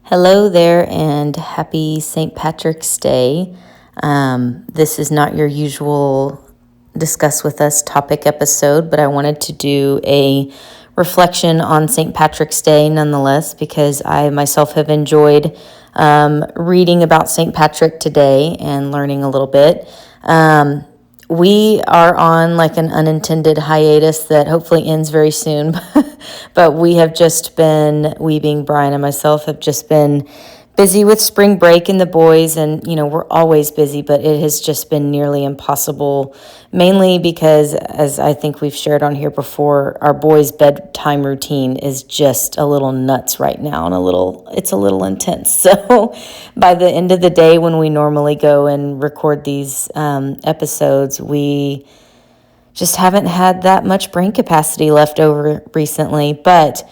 Hello there and happy St. Patrick's Day. This is not your usual Discuss With Us topic episode, but I wanted to do a reflection on St. Patrick's Day nonetheless because I myself have enjoyed reading about St. Patrick today and learning a little bit. We are on like an unintended hiatus that hopefully ends very soon, but we being Brian and myself, have just been busy with spring break and the boys, and we're always busy, but it has just been nearly impossible, mainly because, as I think we've shared on here before, our boys' bedtime routine is just a little nuts right now, and it's a little intense. So by the end of the day, when we normally go and record these episodes, we just haven't had that much brain capacity left over recently, but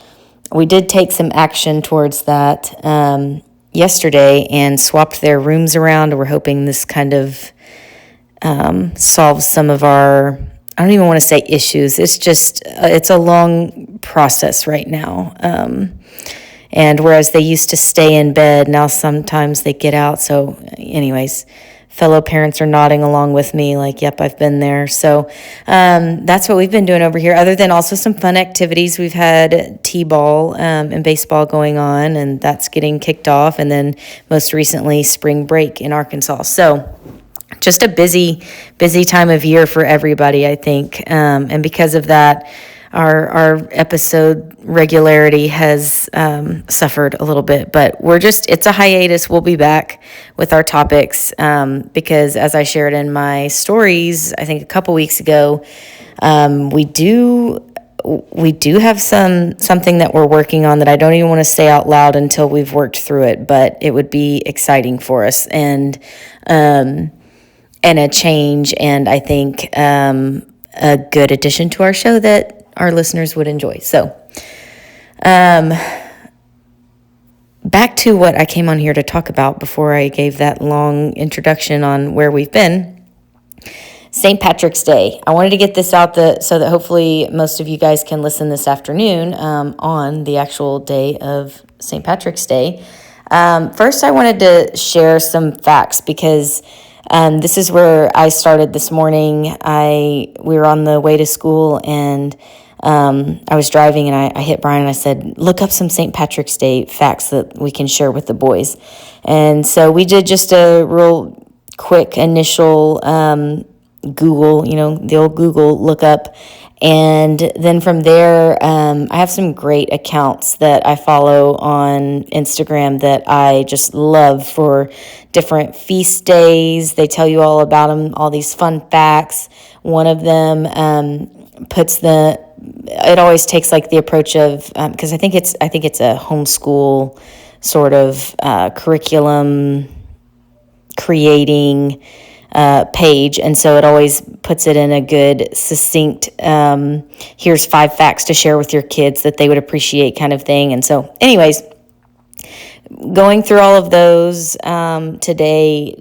we did take some action towards that yesterday and swapped their rooms around. We're hoping this kind of solves some of our, I don't even want to say issues. It's a long process right now. And whereas they used to stay in bed, now sometimes they get out. So anyways, fellow parents are nodding along with me like, yep, I've been there. So that's what we've been doing over here, other than also some fun activities. We've had t-ball and baseball going on, and that's getting kicked off. And then most recently, spring break in Arkansas. So just a busy time of year for everybody, I think. And because of that, our episode regularity has suffered a little bit, but it's a hiatus. We'll be back with our topics because, as I shared in my stories, I think a couple weeks ago, we do have something that we're working on that I don't even want to say out loud until we've worked through it, but it would be exciting for us and a change, and I think a good addition to our show that our listeners would enjoy. So, back to what I came on here to talk about before I gave that long introduction on where we've been. St. Patrick's Day. I wanted to get this out so that hopefully most of you guys can listen this afternoon on the actual day of St. Patrick's Day. First, I wanted to share some facts because this is where I started this morning. We were on the way to school, and I was driving, and I hit Brian and I said, look up some St. Patrick's Day facts that we can share with the boys. And so we did just a real quick initial Google, the old Google lookup. And then from there, I have some great accounts that I follow on Instagram that I just love for different feast days. They tell you all about them, all these fun facts. One of them it always takes like the approach of, because I think it's a homeschool sort of curriculum creating page, and so it always puts it in a good, succinct, here's 5 facts to share with your kids that they would appreciate kind of thing. And so anyways, going through all of those today,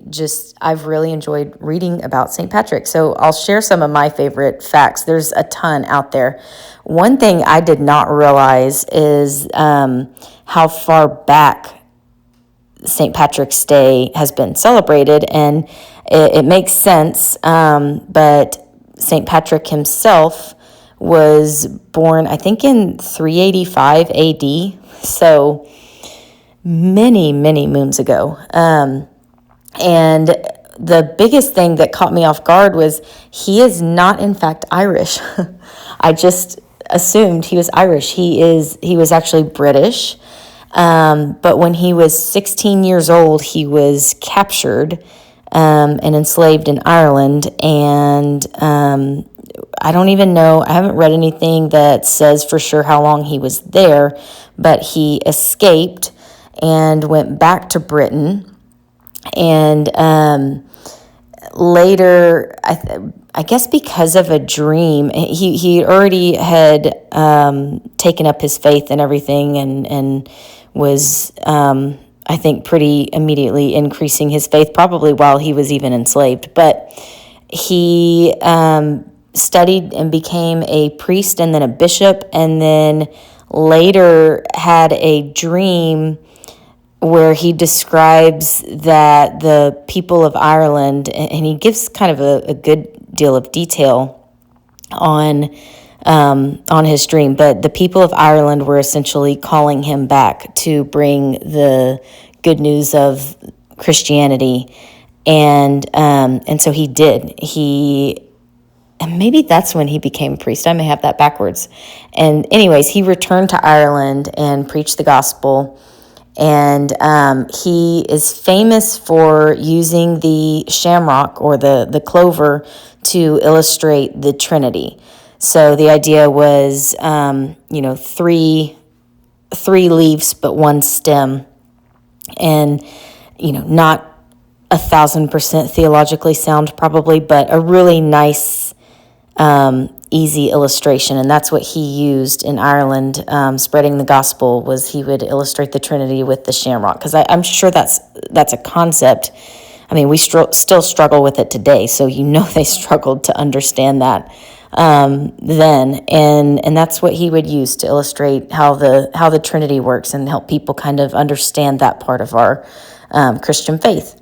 I've really enjoyed reading about St. Patrick. So I'll share some of my favorite facts. There's a ton out there. One thing I did not realize is how far back St. Patrick's Day has been celebrated, and it makes sense, but St. Patrick himself was born, I think, in 385 AD, so many, many moons ago. And the biggest thing that caught me off guard was he is not, in fact, Irish. I just assumed he was Irish. He was actually British. But when he was 16 years old, he was captured and enslaved in Ireland. And I don't even know, I haven't read anything that says for sure how long he was there, but he escaped and went back to Britain. And later, I guess because of a dream, he already had taken up his faith and everything, and was, I think, pretty immediately increasing his faith, probably while he was even enslaved. But he studied and became a priest and then a bishop, and then later had a dream where he describes that the people of Ireland, and he gives kind of a good deal of detail on his dream, but the people of Ireland were essentially calling him back to bring the good news of Christianity, and so he did. And maybe that's when he became a priest. I may have that backwards. And anyways, he returned to Ireland and preached the gospel. And he is famous for using the shamrock or the clover to illustrate the Trinity. So the idea was, three leaves but one stem, and not 1,000% theologically sound probably, but a really nice, easy illustration. And that's what he used in Ireland, spreading the gospel, was he would illustrate the Trinity with the shamrock, because I'm sure that's a concept. I mean, we still struggle with it today, so they struggled to understand that then, and that's what he would use to illustrate how the Trinity works and help people kind of understand that part of our Christian faith.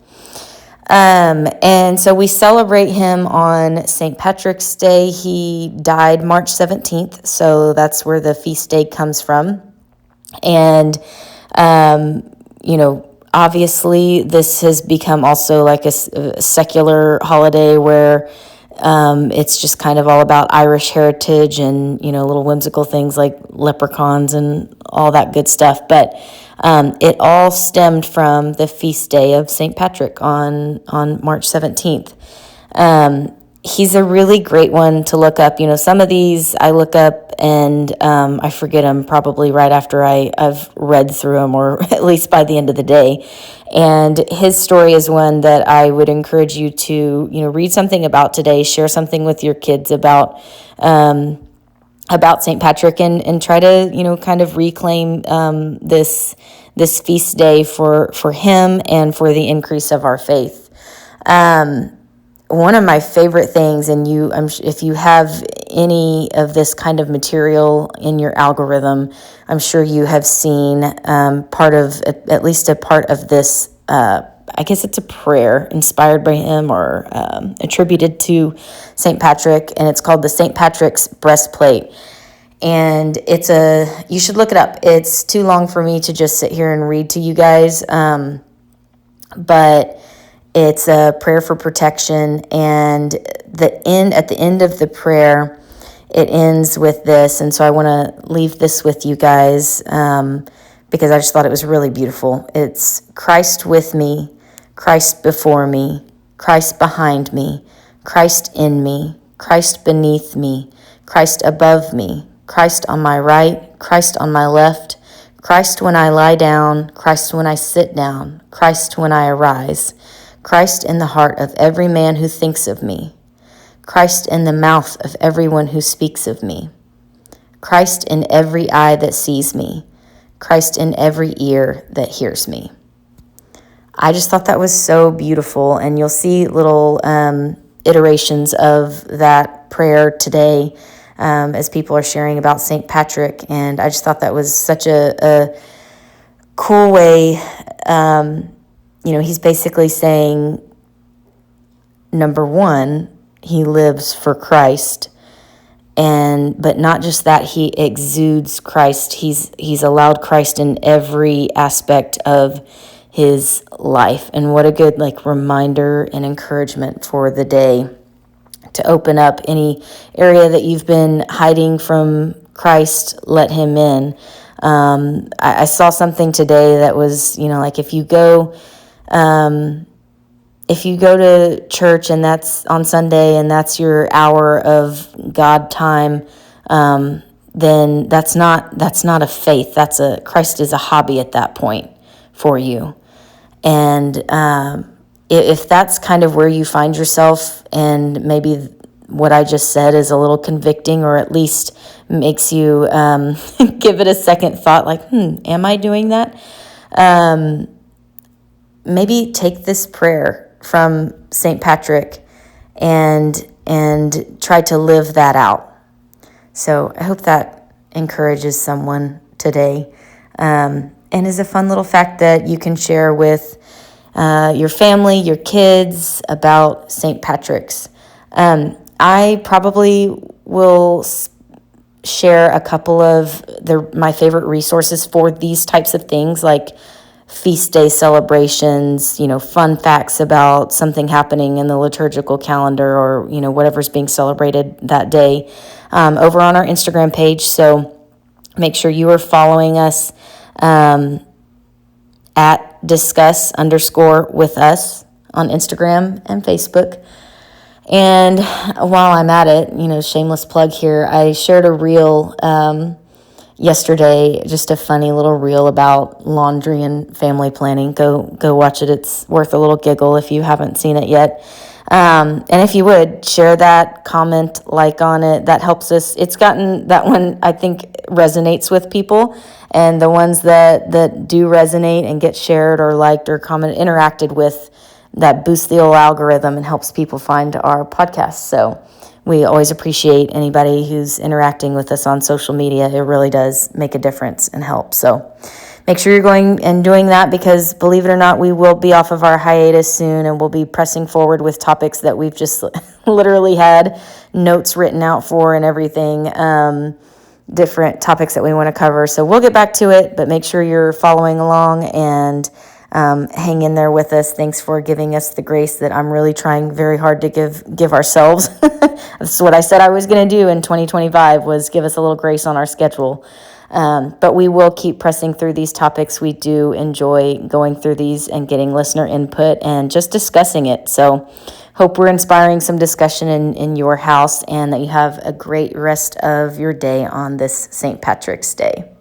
And so we celebrate him on St. Patrick's Day. He died March 17th, so that's where the feast day comes from. And, obviously this has become also like a secular holiday where it's just kind of all about Irish heritage and, little whimsical things like leprechauns and all that good stuff. But it all stemmed from the feast day of St. Patrick on March 17th. He's a really great one to look up. Some of these I look up and I forget them probably right after I've read through them, or at least by the end of the day. And his story is one that I would encourage you to, read something about today, share something with your kids about St. Patrick, and try to, kind of reclaim this feast day for him and for the increase of our faith. One of my favorite things, and if you have any of this kind of material in your algorithm, I'm sure you have seen at least a part of this. I guess it's a prayer inspired by him or attributed to St. Patrick, and it's called the St. Patrick's Breastplate. And you should look it up. It's too long for me to just sit here and read to you guys, but it's a prayer for protection, and at the end of the prayer, it ends with this. And so I want to leave this with you guys because I just thought it was really beautiful. It's Christ with me, Christ before me, Christ behind me, Christ in me, Christ beneath me, Christ above me, Christ on my right, Christ on my left, Christ when I lie down, Christ when I sit down, Christ when I arise, Christ in the heart of every man who thinks of me, Christ in the mouth of everyone who speaks of me, Christ in every eye that sees me, Christ in every ear that hears me. I just thought that was so beautiful, and you'll see little iterations of that prayer today as people are sharing about St. Patrick, and I just thought that was such a cool way. He's basically saying, number one, he lives for Christ, but not just that, he exudes Christ. He's allowed Christ in every aspect of his life. And what a good reminder and encouragement for the day, to open up any area that you've been hiding from Christ. Let him in. I saw something today that was, if you go to church and that's on Sunday and that's your hour of God time, then that's not a faith. Christ is a hobby at that point for you. And if that's kind of where you find yourself, and maybe what I just said is a little convicting, or at least makes you give it a second thought, am I doing that? Maybe take this prayer from St. Patrick and try to live that out. So I hope that encourages someone today. and is a fun little fact that you can share with your family, your kids about St. Patrick's. I probably will share a couple of my favorite resources for these types of things, like feast day celebrations, fun facts about something happening in the liturgical calendar, or, whatever's being celebrated that day, over on our Instagram page. So make sure you are following us at discuss_with us on Instagram and Facebook. And while I'm at it, shameless plug here, I shared a reel yesterday, just a funny little reel about laundry and family planning. Go watch it. It's worth a little giggle if you haven't seen it yet. And if you would, share that, comment, like on it. That helps us. It's gotten, that one, I think, resonates with people. And the ones that do resonate and get shared or liked or commented, interacted with, that boosts the old algorithm and helps people find our podcast. So we always appreciate anybody who's interacting with us on social media. It really does make a difference and help. So make sure you're going and doing that, because believe it or not, we will be off of our hiatus soon, and we'll be pressing forward with topics that we've just literally had notes written out for and everything, different topics that we want to cover. So we'll get back to it, but make sure you're following along and hang in there with us. Thanks for giving us the grace that I'm really trying very hard to give ourselves. That's what I said I was going to do in 2025, was give us a little grace on our schedule. But we will keep pressing through these topics. We do enjoy going through these and getting listener input and just discussing it. So hope we're inspiring some discussion in your house, and that you have a great rest of your day on this St. Patrick's Day.